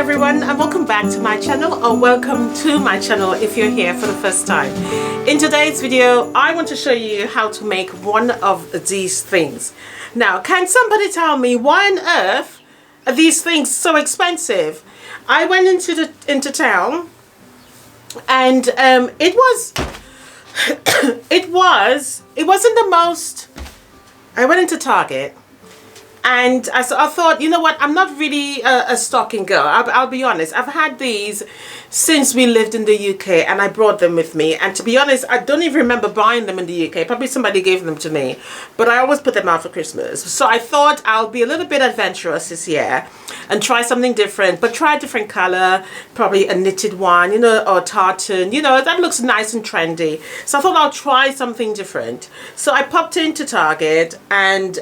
everyone, and welcome back to my channel, or welcome to my channel if you're here for the first time. In today's video I want to show you how to make one of these things. Now, can somebody tell me why on earth are these things so expensive? I went into town and it wasn't the most. I went into Target. And I thought, you know what, I'm not really a stocking girl. I'll be honest. I've had these since we lived in the UK and I brought them with me. And to be honest, I don't even remember buying them in the UK. Probably somebody gave them to me. But I always put them out for Christmas. So I thought I'll be a little bit adventurous this year and try something different. But try a different color, probably a knitted one, you know, or tartan. You know, that looks nice and trendy. So I thought I'll try something different. So I popped into Target and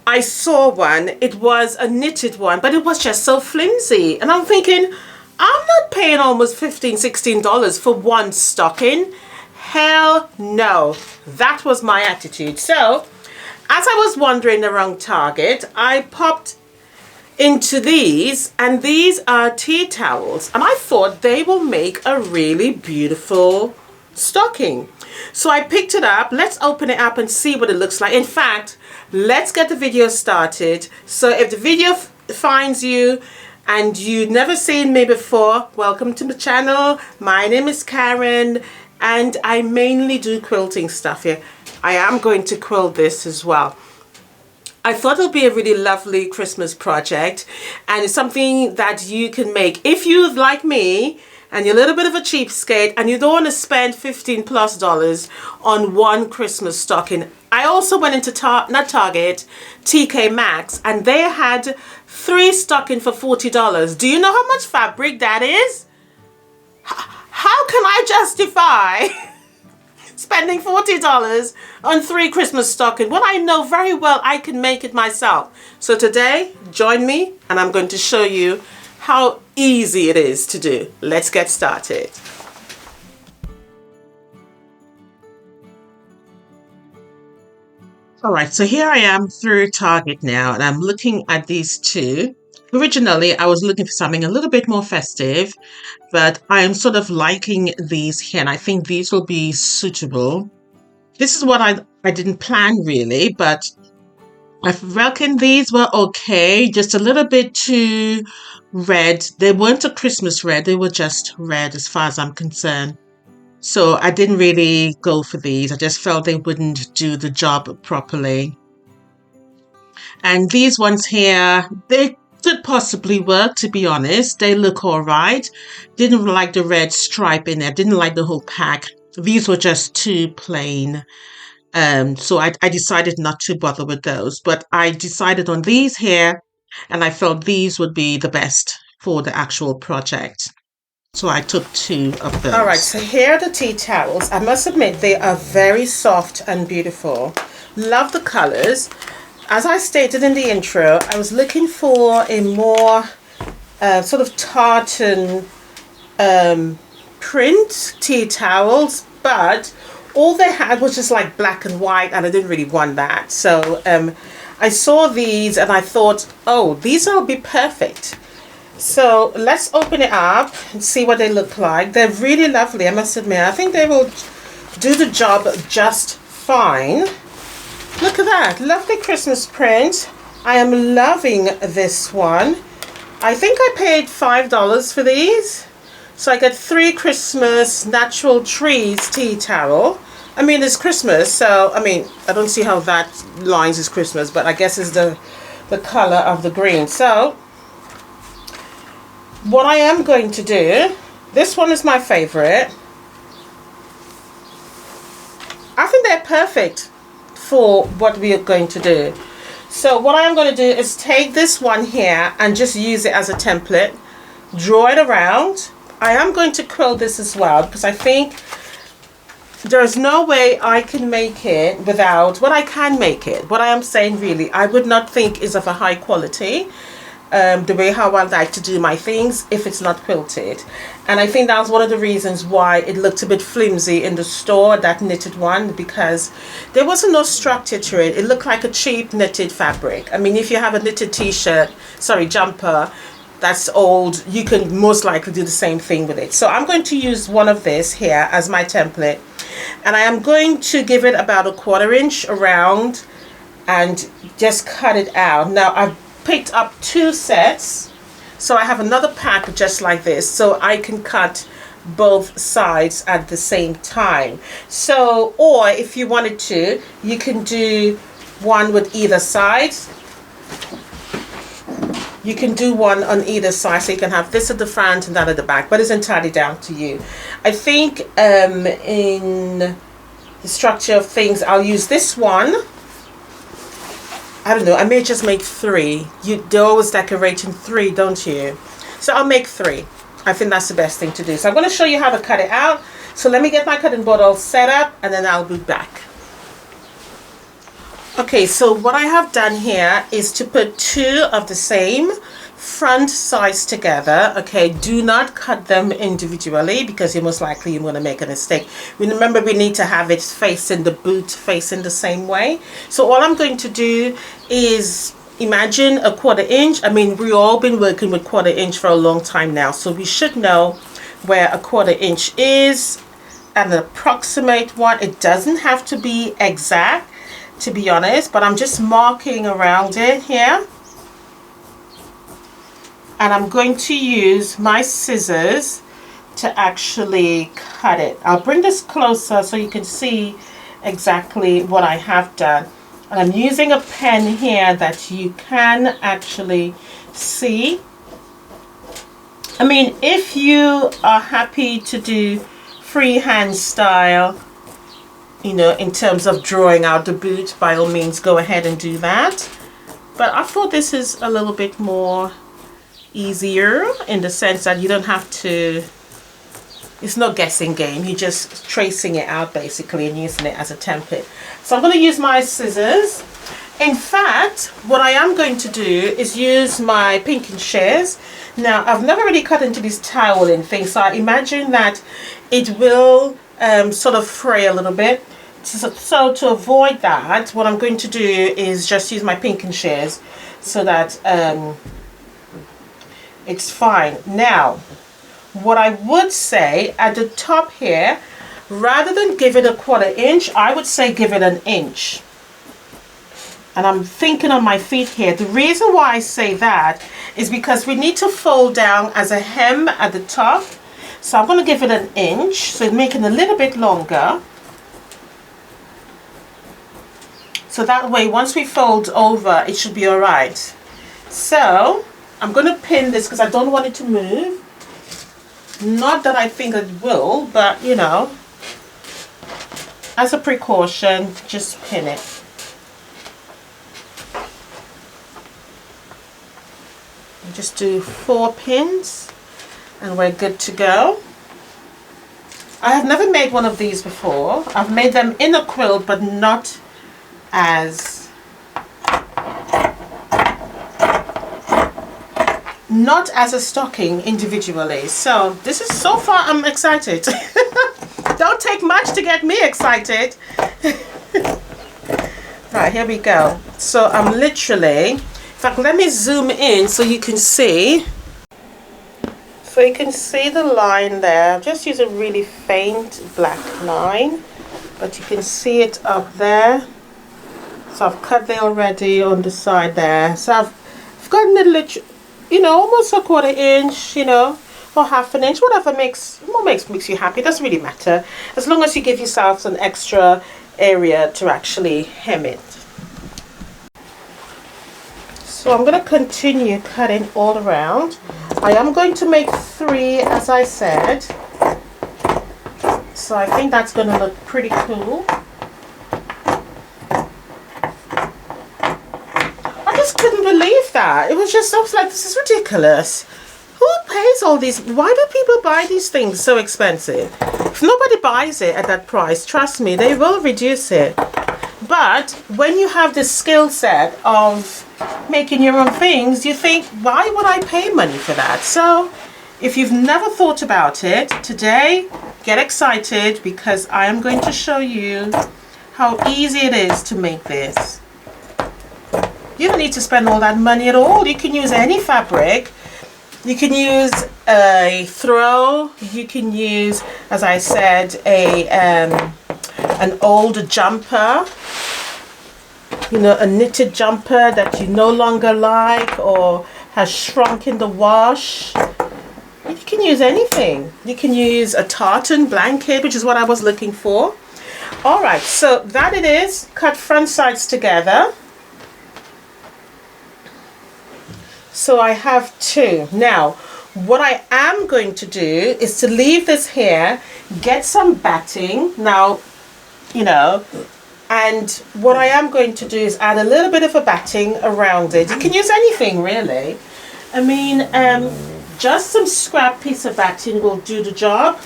I saw one. It was a knitted one, but it was just so flimsy. And I'm thinking, I'm not paying almost $15, $16 for one stocking. Hell no. That was my attitude. So, as I was wandering around Target, I popped into these, and these are tea towels. And I thought they will make a really beautiful stocking. So I picked it up. Let's open it up and see what it looks like. In fact, let's get the video started. So if the video finds you and you've never seen me before, welcome to the channel. My name is Karen and I mainly do quilting stuff here. I am going to quilt this as well. I thought it would be a really lovely Christmas project, and it's something that you can make if you, like me, and you're a little bit of a cheapskate and you don't want to spend $15+ on one Christmas stocking. I also went into Target, TK Maxx, and they had 3 stockings for $40. Do you know how much fabric that is? How can I justify spending $40 on 3 Christmas stockings when I know very well I can make it myself? So today, join me and I'm going to show you how easy it is to do. Let's get started. All right, so here I am through Target now, and I'm looking at these two. Originally, I was looking for something a little bit more festive, but I am sort of liking these here, and I think these will be suitable. This is what I didn't plan really, but I reckon these were okay, just a little bit too red. They weren't a Christmas red, they were just red as far as I'm concerned. So I didn't really go for these. I just felt they wouldn't do the job properly. And these ones here, they could possibly work, to be honest. They look all right. Didn't like the red stripe in there. Didn't like the whole pack. These were just too plain. So I decided not to bother with those, but I decided on these here, and I felt these would be the best for the actual project. So I took 2 of those. All right, so here are the tea towels. I must admit, they are very soft and beautiful. Love the colors. As I stated in the intro, I was looking for a more sort of tartan print tea towels, but all they had was just like black and white, and I didn't really want that. So I saw these and I thought, oh, these will be perfect. So let's open it up and see what they look like. They're really lovely, I must admit. I think they will do the job just fine. Look at that, lovely Christmas print. I am loving this one. I think I paid $5 for these. So I get 3 Christmas natural trees tea towel. I mean, it's Christmas, so I mean, I don't see how that lines is Christmas, but I guess it's the color of the green. So what I am going to do, this one is my favorite. I think they're perfect for what we are going to do. So what I am going to do is take this one here and just use it as a template, draw it around. I am going to quilt this as well, because I think there's no way I can make it without, well, I can make it. What I am saying really, I would not think is of a high quality, the way how I like to do my things, if it's not quilted. And I think that was one of the reasons why it looked a bit flimsy in the store, that knitted one, because there wasn't no structure to it. It looked like a cheap knitted fabric. I mean, if you have a knitted t-shirt, sorry, jumper, that's old, you can most likely do the same thing with it. So I'm going to use one of this here as my template, and I am going to give it about a 1/4 inch around and just cut it out. Now I've picked up 2 sets, so I have another pack just like this, so I can cut both sides at the same time. So, or if you wanted to, you can do one with either side. You can do one on either side, so you can have this at the front and that at the back, but it's entirely down to you. I think in the structure of things, I'll use this one. I don't know, I may just make 3. They always decorate in 3, don't you? So I'll make 3. I think that's the best thing to do. So I'm going to show you how to cut it out. So let me get my cutting board all set up, and then I'll be back. Okay, so what I have done here is to put 2 of the same front sides together. Okay, do not cut them individually, because you're most likely you're going to make a mistake. Remember, we need to have it facing the boot, facing the same way. So all I'm going to do is imagine a 1/4 inch. I mean, we've all been working with 1/4 inch for a long time now, so we should know where a 1/4 inch is, an approximate one. It doesn't have to be exact, to be honest, but I'm just marking around it here, and I'm going to use my scissors to actually cut it. I'll bring this closer so you can see exactly what I have done. And I'm using a pen here that you can actually see. I mean, if you are happy to do freehand style, you know, in terms of drawing out the boot, by all means go ahead and do that. But I thought this is a little bit more easier, in the sense that you don't have to, it's no guessing game, you're just tracing it out basically and using it as a template. So I'm going to use my scissors. In fact, what I am going to do is use my pinking shears. Now, I've never really cut into this toweling thing, so I imagine that it will sort of fray a little bit. So to avoid that, what I'm going to do is just use my pinking shears so that it's fine. Now, what I would say at the top here, rather than give it a 1/4 inch, I would say give it 1 inch. And I'm thinking on my feet here. The reason why I say that is because we need to fold down as a hem at the top. So I'm going to give it 1 inch, so make it a little bit longer. So that way, once we fold over, it should be all right. So I'm going to pin this because I don't want it to move. Not that I think it will, but you know, as a precaution, just pin it. And just do 4 pins and we're good to go. I have never made one of these before. I've made them in a quilt, but not as a stocking individually. So this is, so far I'm excited. Don't take much to get me excited. Right, here we go. So I'm literally, in fact, let me zoom in so you can see. So you can see the line there. Just use a really faint black line, but you can see it up there. So I've cut there already on the side there. So I've gotten it literally, you know, almost a 1/4 inch, you know, or 1/2 inch, whatever makes you happy. It doesn't really matter, as long as you give yourself some extra area to actually hem it. So I'm going to continue cutting all around. I am going to make 3, as I said. So I think that's going to look pretty cool. Couldn't believe that. It was just, I was like, this is ridiculous. Who pays all these? Why do people buy these things so expensive? If nobody buys it at that price, trust me, they will reduce it. But when you have the skill set of making your own things, you think, why would I pay money for that? So if you've never thought about it, today get excited, because I am going to show you how easy it is to make this. You don't need to spend all that money at all. You can use any fabric. You can use a throw. You can use, as I said, an old jumper. You know, a knitted jumper that you no longer like or has shrunk in the wash. You can use anything. You can use a tartan blanket, which is what I was looking for. All right, so that it is. Cut front sides together. So I have two. Now, what I am going to do is to leave this here, get some batting. Now, you know, and what I am going to do is add a little bit of a batting around it. You can use anything really. I mean, just some scrap piece of batting will do the job.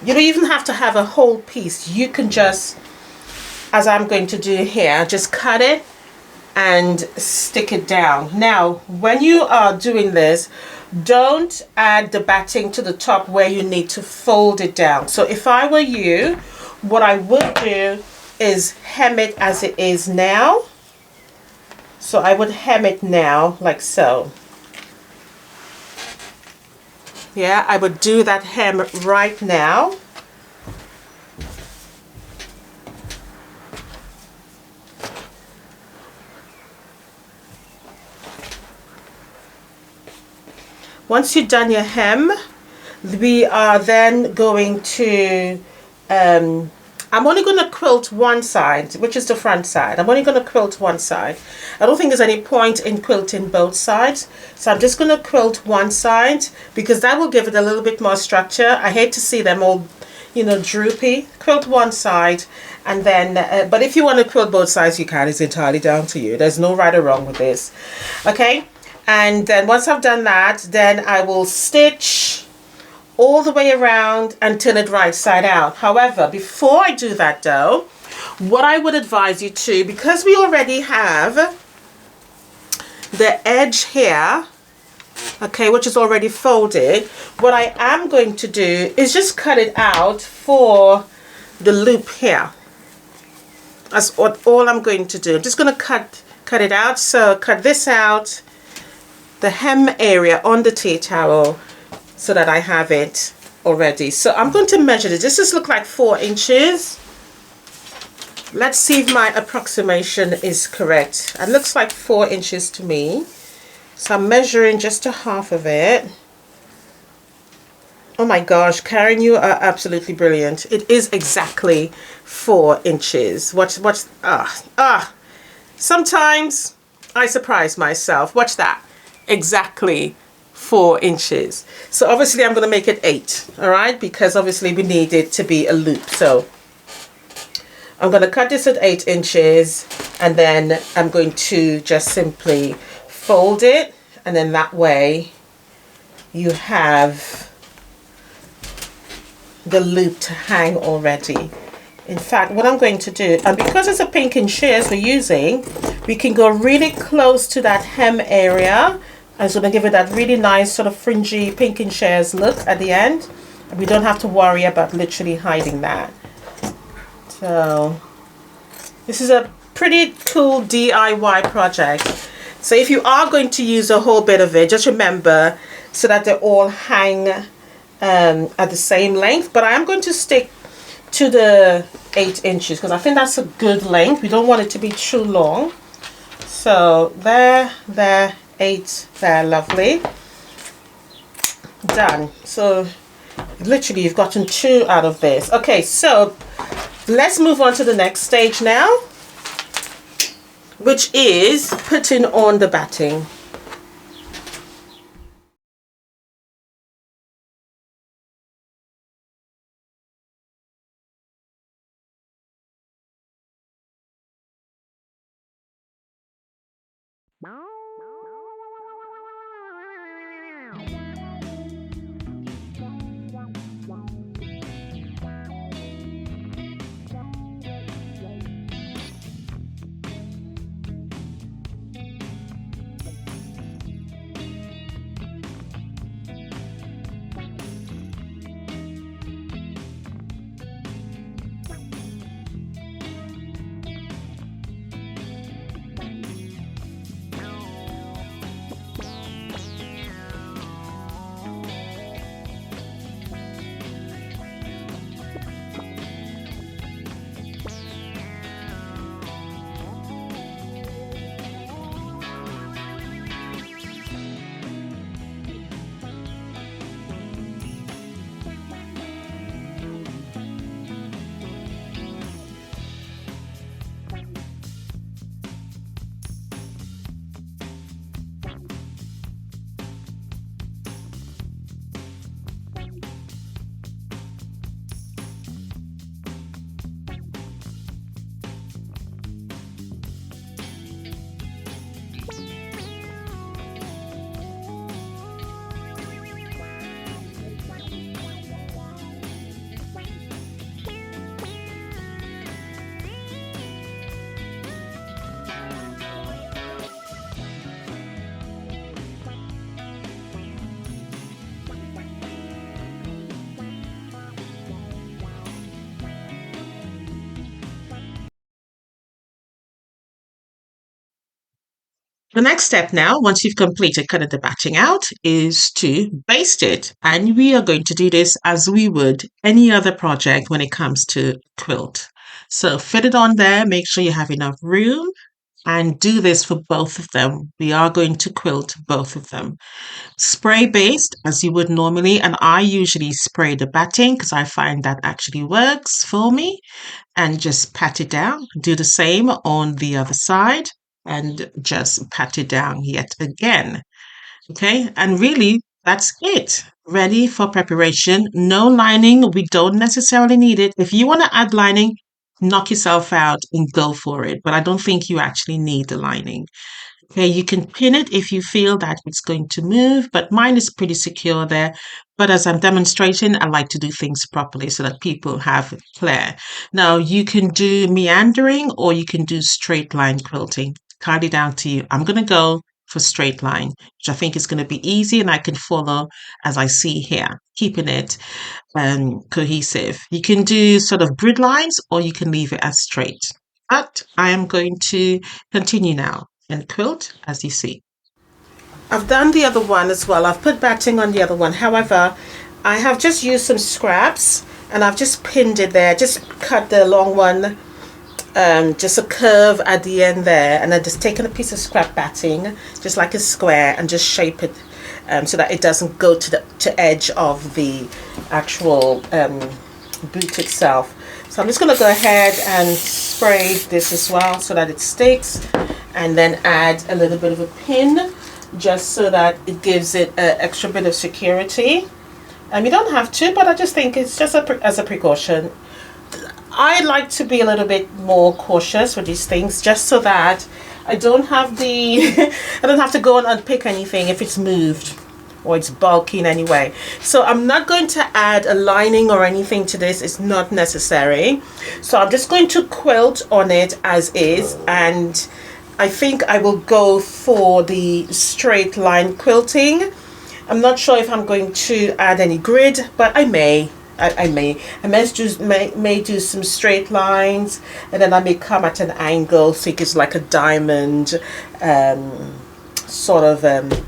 You don't even have to have a whole piece. You can just, as I'm going to do here, just cut it and stick it down. Now, when you are doing this, don't add the batting to the top where you need to fold it down. So if I were you, what I would do is hem it as it is now. So I would hem it now like so. Yeah, I would do that hem right now. Once you've done your hem, we are then going to, I'm only going to quilt one side, which is the front side. I'm only going to quilt one side. I don't think there's any point in quilting both sides. So I'm just going to quilt one side because that will give it a little bit more structure. I hate to see them all, you know, droopy. Quilt one side and then, but if you want to quilt both sides, you can. It's entirely down to you. There's no right or wrong with this. Okay. And then once I've done that, then I will stitch all the way around and turn it right side out. However, before I do that though, what I would advise you to, because we already have the edge here, okay, which is already folded, what I am going to do is just cut it out for the loop here. That's all I'm going to do. I'm just going to cut it out. So cut this out, the hem area on the tea towel, so that I have it already. So I'm going to measure this. This just looks like 4 inches. Let's see if my approximation is correct. It looks like 4 inches to me. So I'm measuring just a half of it. Oh my gosh, Karen, you are absolutely brilliant. It is exactly 4 inches. Sometimes I surprise myself. Watch that. Exactly 4 inches. So obviously I'm going to make it 8, all right, because obviously we need it to be a loop. So I'm going to cut this at 8 inches and then I'm going to just simply fold it, and then that way you have the loop to hang already. In fact, what I'm going to do, and because it's a pink and shears we're using, we can go really close to that hem area. I'm going to give it that really nice sort of fringy pink and shears look at the end. And we don't have to worry about literally hiding that. So this is a pretty cool DIY project. So if you are going to use a whole bit of it, just remember so that they all hang at the same length. But I am going to stick to the 8 inches because I think that's a good length. We don't want it to be too long. So there, 8 there, lovely. Done. So literally you've gotten 2 out of this. Okay, so let's move on to the next stage now, which is putting on the batting. The next step now, once you've completed cutting the batting out, is to baste it. And we are going to do this as we would any other project when it comes to quilt. So fit it on there, make sure you have enough room, and do this for both of them. We are going to quilt both of them. Spray baste as you would normally, and I usually spray the batting because I find that actually works for me, and just pat it down. Do the same on the other side and just pat it down yet again. Okay, and really that's it. Ready for preparation. No lining. We don't necessarily need it. If you want to add lining, knock yourself out and go for it. But I don't think you actually need the lining. Okay, you can pin it if you feel that it's going to move, but mine is pretty secure there. But as I'm demonstrating, I like to do things properly so that people have it clear. Now, you can do meandering or you can do straight line quilting. Kindly down to you. I'm going to go for straight line, which I think is going to be easy and I can follow as I see here, keeping it cohesive. You can do sort of grid lines or you can leave it as straight. But I am going to continue now and quilt as you see. I've done the other one as well. I've put batting on the other one. However, I have just used some scraps and I've just pinned it there. Just cut the long one, just a curve at the end there, and then just taken a piece of scrap batting, just like a square, and just shape it so that it doesn't go to the edge of the actual boot itself. So I'm just going to go ahead and spray this as well so that it sticks, and then add a little bit of a pin just so that it gives it an extra bit of security. You don't have to, but I just think it's just as a precaution. I like to be a little bit more cautious with these things just so that I don't have I don't have to go and unpick anything if it's moved or it's bulky in any way. So I'm not going to add a lining or anything to this. It's not necessary. So I'm just going to quilt on it as is, and I think I will go for the straight line quilting. I'm not sure if I'm going to add any grid, but I may. I may do some straight lines, and then I may come at an angle so it gives like a diamond sort of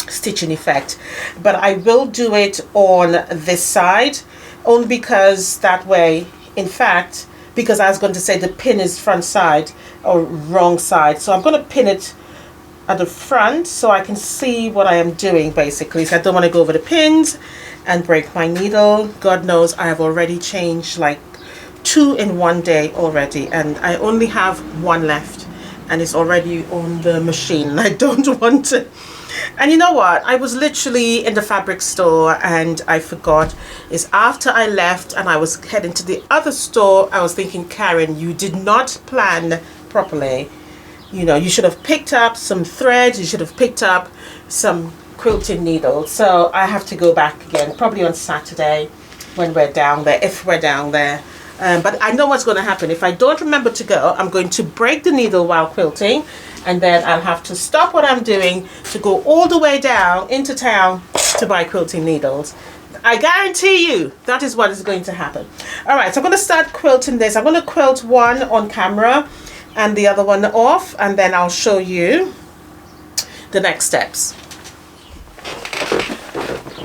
stitching effect. But I will do it on this side only because that way, in fact, because I was going to say the pin is front side or wrong side, so I'm going to pin it at the front so I can see what I am doing basically. So I don't want to go over the pins and break my needle. God knows I have already changed like 2 in one day already, and I only have 1 left and it's already on the machine. I don't want to. And you know what, I was literally in the fabric store and I forgot. It's after I left and I was heading to the other store, I was thinking, Karen, you did not plan properly. You know, you should have picked up some thread, you should have picked up some quilting needles. So I have to go back again, probably on Saturday when we're down there, if we're down there. But I know what's going to happen. If I don't remember to go, I'm going to break the needle while quilting, and then I'll have to stop what I'm doing to go all the way down into town to buy quilting needles. I guarantee you that is what is going to happen. All right, so I'm going to start quilting this. I'm going to quilt one on camera and the other one off, and then I'll show you the next steps.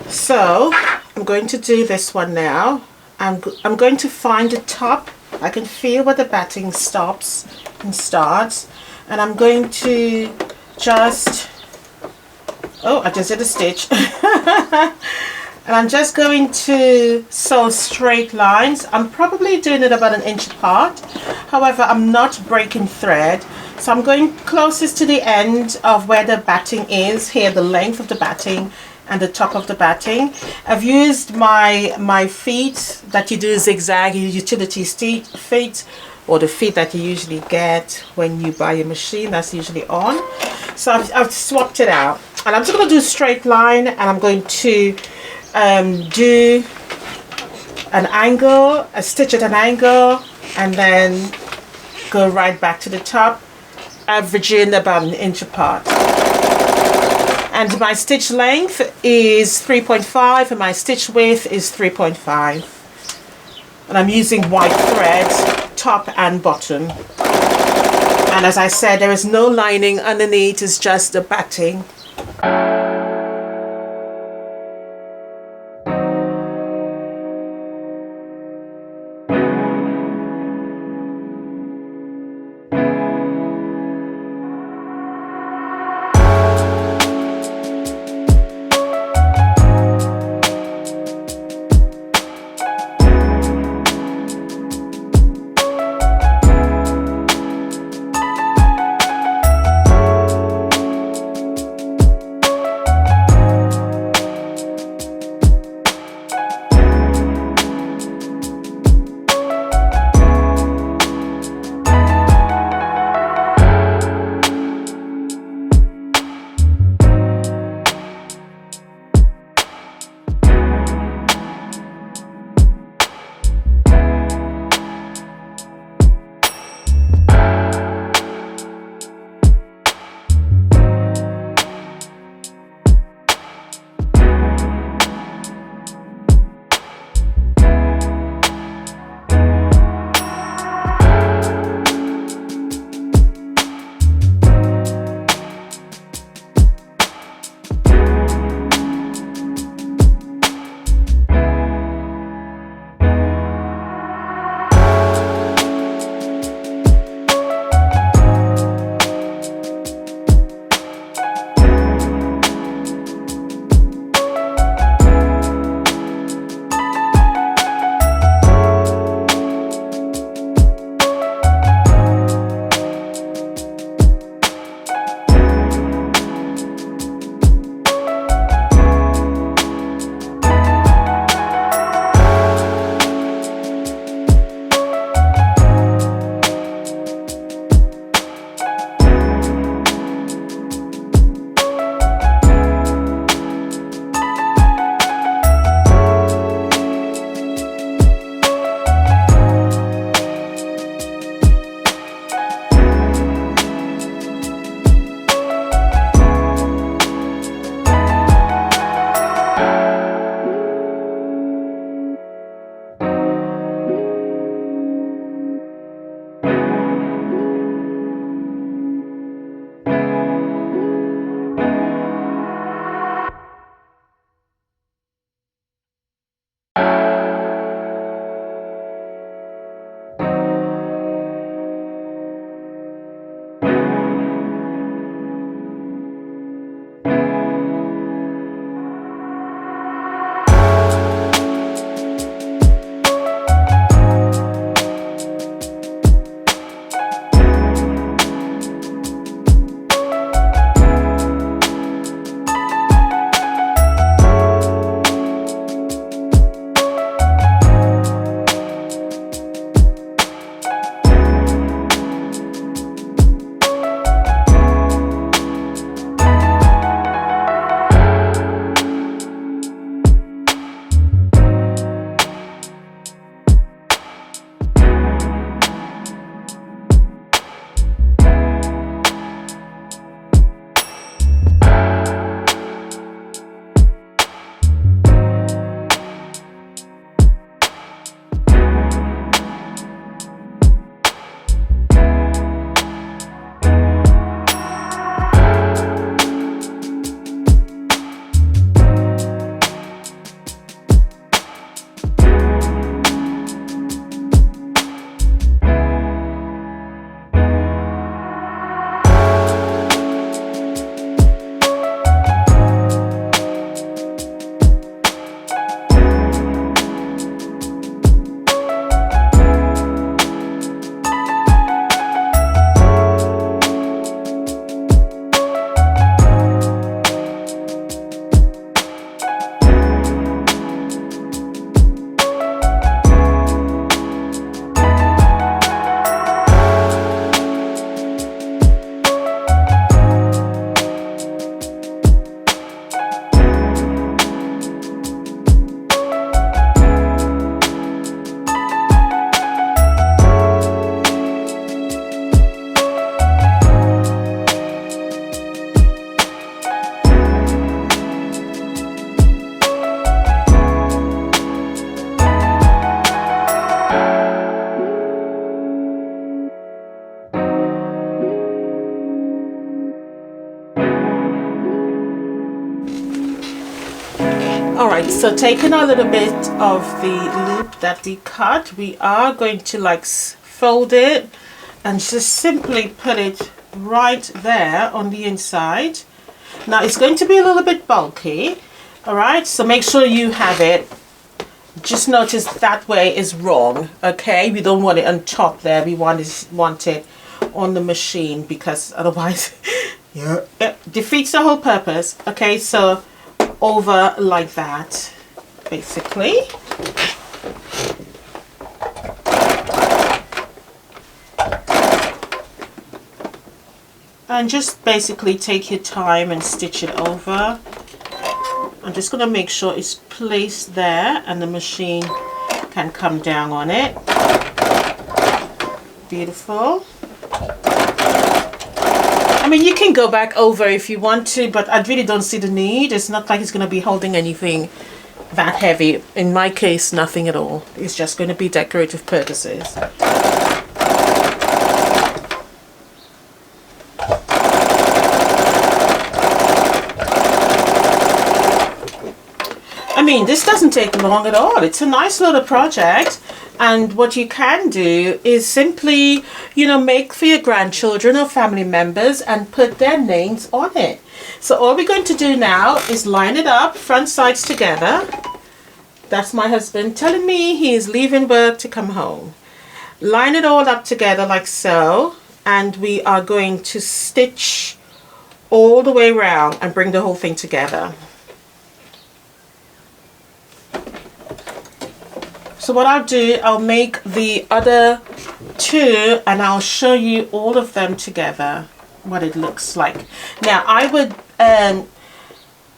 So I'm going to do this one now. I'm going to find the top. I can feel where the batting stops and starts, and I'm going to just, oh, I just did a stitch. And I'm just going to sew straight lines. I'm probably doing it about 1 inch apart. However, I'm not breaking thread. So I'm going closest to the end of where the batting is, here, the length of the batting and the top of the batting. I've used my feet that you do zigzag, utility feet, or the feet that you usually get when you buy a machine that's usually on. So I've swapped it out. And I'm just going to do a straight line, and I'm going to do an angle, a stitch at an angle, and then go right back to the top, averaging about 1 inch apart. And my stitch length is 3.5 and my stitch width is 3.5. And I'm using white thread, top and bottom. And as I said, there is no lining underneath, it's just the batting. So taking a little bit of the loop that we cut, we are going to like fold it and just simply put it right there on the inside. Now it's going to be a little bit bulky, all right, so make sure you have it. Just notice that way is wrong, okay? We don't want it on top there, we want it on the machine, because otherwise it defeats the whole purpose. Okay, so over like that basically. And just basically take your time and stitch it over. I'm just going to make sure it's placed there and the machine can come down on it. Beautiful. I mean, you can go back over if you want to, but I really don't see the need. It's not like it's going to be holding anything that heavy. In my case, nothing at all. It's just going to be decorative purposes. I mean, this doesn't take long at all. It's a nice little project. And what you can do is simply, you know, make for your grandchildren or family members and put their names on it. So all we're going to do now is line it up, front sides together. That's my husband telling me he is leaving work to come home. Line it all up together like so. And we are going to stitch all the way around and bring the whole thing together. So what I'll do, I'll make the other two and I'll show you all of them together, what it looks like. Now I would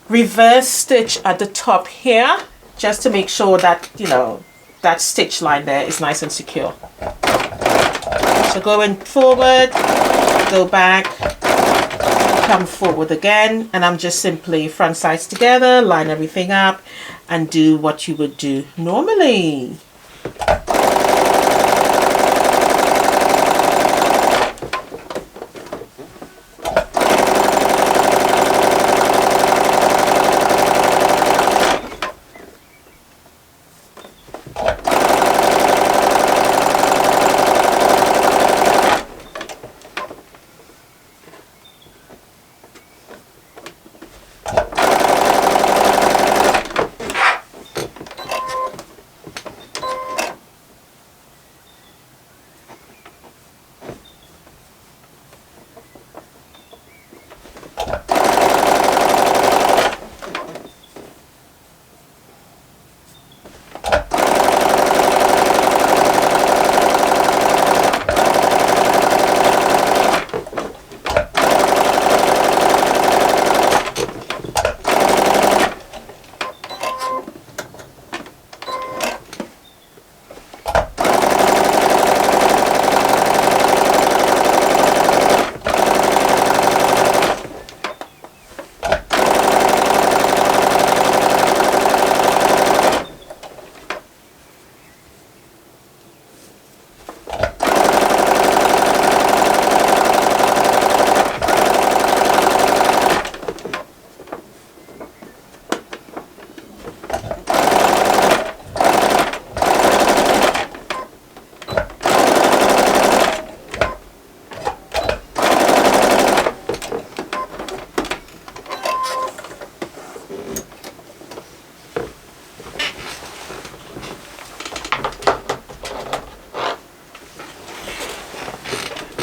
reverse stitch at the top here, just to make sure that, you know, that stitch line there is nice and secure. So going forward, go back, come forward again, and I'm just simply front sides together, line everything up, and do what you would do normally.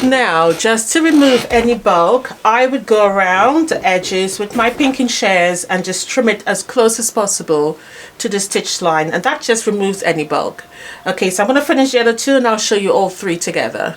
Now, just to remove any bulk, I would go around the edges with my pinking shears and just trim it as close as possible to the stitch line, and that just removes any bulk. Okay, so I'm going to finish the other two and I'll show you all three together.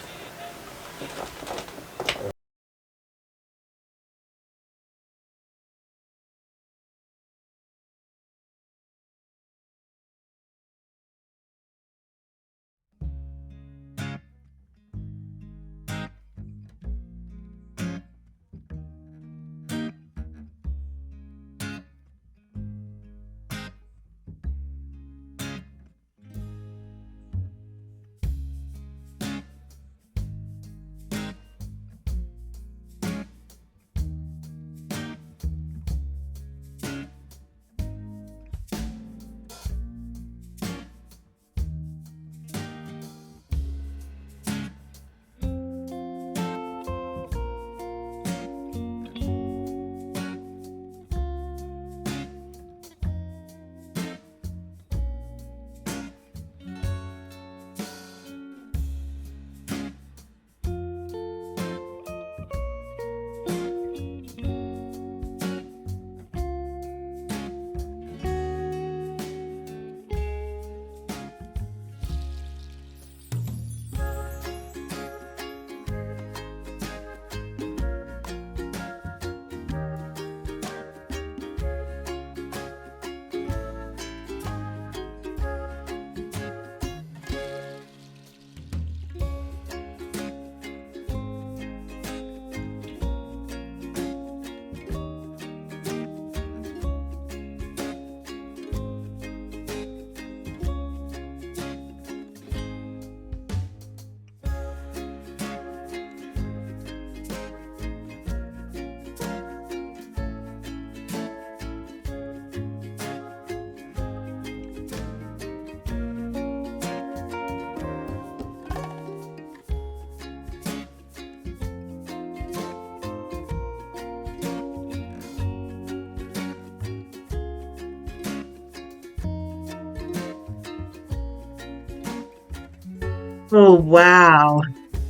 Oh, wow.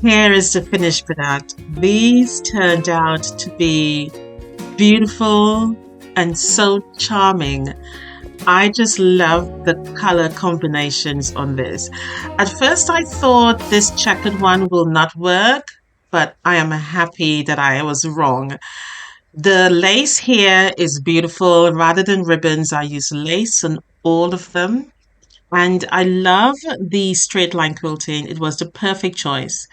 Here is the finished product. These turned out to be beautiful and so charming. I just love the color combinations on this. At first, I thought this checkered one will not work, but I am happy that I was wrong. The lace here is beautiful. Rather than ribbons, I use lace on all of them. And I love the straight line quilting. It was the perfect choice.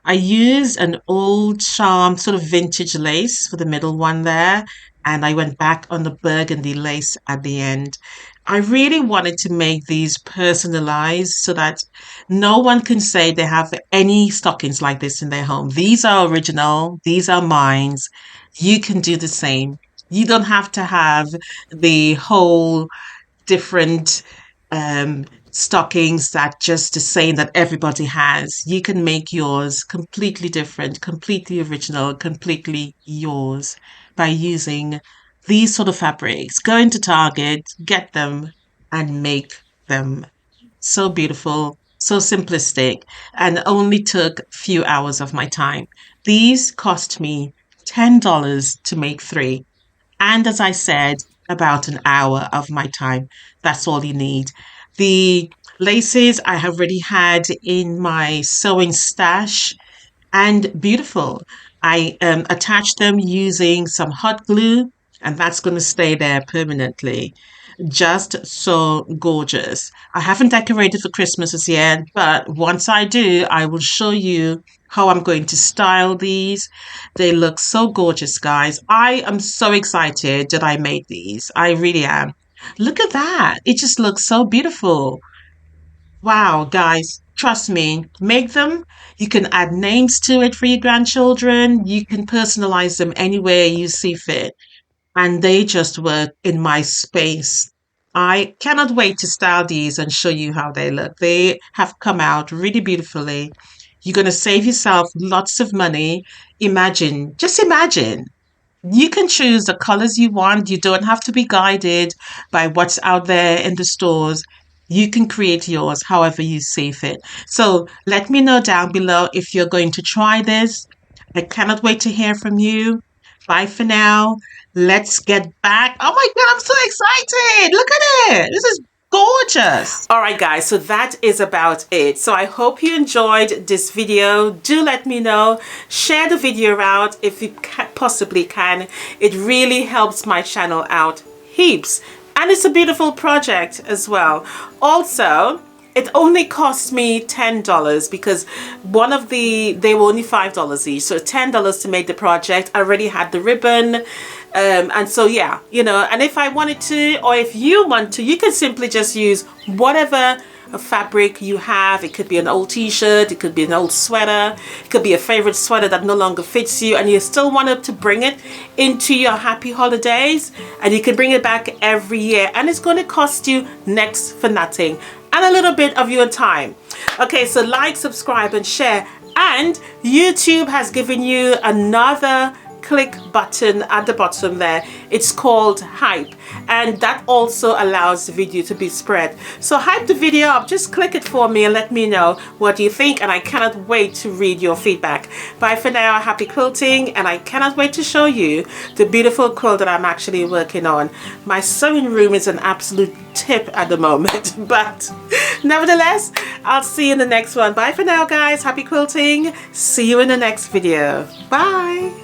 I used an old charm, sort of vintage lace for the middle one there, and I went back on the burgundy lace at the end. I really wanted to make these personalized so that no one can say they have any stockings like this in their home. These are original, these are mine. You can do the same. You don't have to have the whole different stockings that just the same that everybody has. You can make yours completely different, completely original, completely yours by using these sort of fabrics. Go into Target, get them, and make them. So beautiful, so simplistic, and only took a few hours of my time. These cost me $10 to make three. And as I said, about an hour of my time. That's all you need. The laces I have already had in my sewing stash and beautiful. I attached them using some hot glue, and that's going to stay there permanently. Just so gorgeous. I haven't decorated for Christmas as yet, but once I do, I will show you how I'm going to style these. They look so gorgeous, guys. I am so excited that I made these. I really am. Look at that. It just looks so beautiful. Wow, guys, trust me, make them. You can add names to it for your grandchildren. You can personalize them any way you see fit, and they just work in my space. I cannot wait to style these and show you how they look. They have come out really beautifully. You're going to save yourself lots of money. Imagine, just imagine. You can choose the colors you want. You don't have to be guided by what's out there in the stores. You can create yours however you see fit. So let me know down below if you're going to try this. I cannot wait to hear from you. Bye for now. Let's get back. Oh my God, I'm so excited. Look at it. This is gorgeous. All right, guys, so that is about it. So I hope you enjoyed this video. Do let me know. Share the video out if you possibly can. It really helps my channel out heaps. And it's a beautiful project as well. Also, it only cost me $10 because they were only $5 each. So $10 to make the project. I already had the ribbon. And so, yeah, and if I wanted to, or if you want to, you can simply just use whatever fabric you have. It could be an old t-shirt, it could be an old sweater, it could be a favorite sweater that no longer fits you, and you still wanted to bring it into your happy holidays, and you can bring it back every year, and it's going to cost you next for nothing and a little bit of your time. Okay, so like, subscribe, and share. And YouTube has given you another click button at the bottom there. It's called hype, and that also allows the video to be spread. So hype the video up. Just click it for me and let me know what you think, and I cannot wait to read your feedback. Bye for now. Happy quilting, and I cannot wait to show you the beautiful quilt that I'm actually working on. My sewing room is an absolute tip at the moment, but nevertheless, I'll see you in the next one. Bye for now, guys. Happy quilting. See you in the next video. Bye.